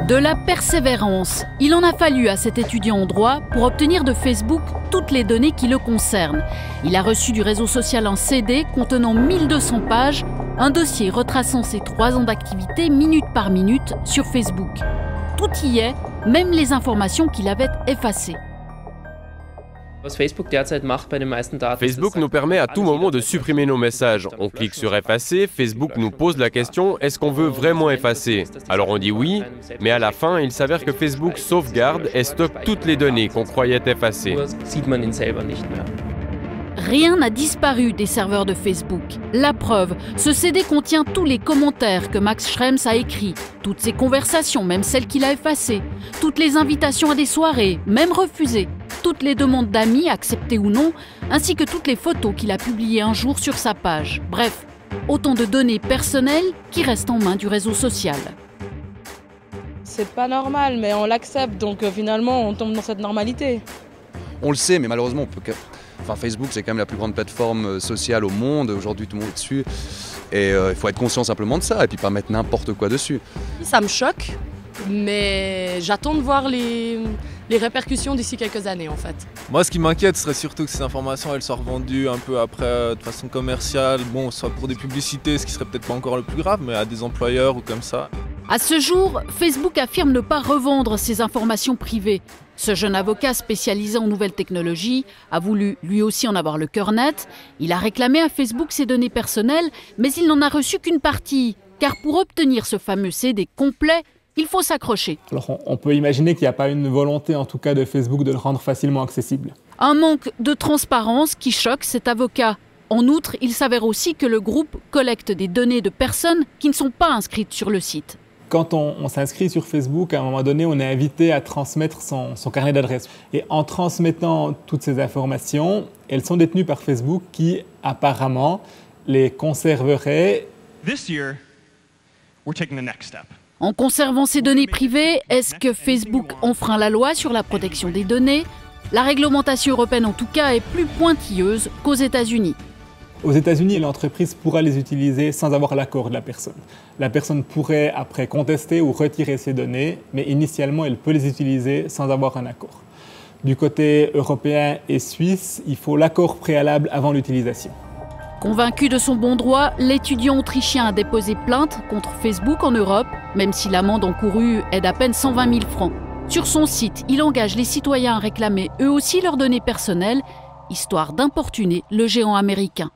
De la persévérance. Il en a fallu à cet étudiant en droit pour obtenir de Facebook toutes les données qui le concernent. Il a reçu du réseau social un CD contenant 1200 pages, un dossier retraçant ses 3 ans d'activité minute par minute sur Facebook. Tout y est, même les informations qu'il avait effacées. Facebook nous permet à tout moment de supprimer nos messages. On clique sur effacer, Facebook nous pose la question « Est-ce qu'on veut vraiment effacer ?» Alors on dit oui, mais à la fin, il s'avère que Facebook sauvegarde et stocke toutes les données qu'on croyait effacées. Rien n'a disparu des serveurs de Facebook. La preuve, ce CD contient tous les commentaires que Max Schrems a écrits, toutes ses conversations, même celles qu'il a effacées, toutes les invitations à des soirées, même refusées, toutes les demandes d'amis, acceptées ou non, ainsi que toutes les photos qu'il a publiées un jour sur sa page. Bref, autant de données personnelles qui restent en main du réseau social. C'est pas normal, mais on l'accepte, donc finalement on tombe dans cette normalité. On le sait, mais malheureusement, Facebook, c'est quand même la plus grande plateforme sociale au monde. Aujourd'hui, tout le monde est dessus. Et il faut être conscient simplement de ça et puis pas mettre n'importe quoi dessus. Ça me choque, mais j'attends de voir les répercussions d'ici quelques années, en fait. Moi, ce qui m'inquiète serait surtout que ces informations elles soient revendues un peu après de façon commerciale, bon, soit pour des publicités, ce qui serait peut-être pas encore le plus grave, mais à des employeurs ou comme ça. À ce jour, Facebook affirme ne pas revendre ses informations privées. Ce jeune avocat spécialisé en nouvelles technologies a voulu lui aussi en avoir le cœur net. Il a réclamé à Facebook ses données personnelles, mais il n'en a reçu qu'une partie. Car pour obtenir ce fameux CD complet, il faut s'accrocher. Alors on peut imaginer qu'il n'y a pas une volonté, en tout cas de Facebook, de le rendre facilement accessible. Un manque de transparence qui choque cet avocat. En outre, il s'avère aussi que le groupe collecte des données de personnes qui ne sont pas inscrites sur le site. Quand on s'inscrit sur Facebook, à un moment donné, on est invité à transmettre son carnet d'adresses. Et en transmettant toutes ces informations, elles sont détenues par Facebook qui, apparemment, les conserverait. En conservant ces données privées, est-ce que Facebook enfreint la loi sur la protection des données? La réglementation européenne, en tout cas, est plus pointilleuse qu'aux États-Unis. Aux États-Unis, l'entreprise pourra les utiliser sans avoir l'accord de la personne. La personne pourrait après contester ou retirer ces données, mais initialement, elle peut les utiliser sans avoir un accord. Du côté européen et suisse, il faut l'accord préalable avant l'utilisation. Convaincu de son bon droit, l'étudiant autrichien a déposé plainte contre Facebook en Europe, même si l'amende encourue est d'à peine 120 000 francs. Sur son site, il engage les citoyens à réclamer eux aussi leurs données personnelles, histoire d'importuner le géant américain.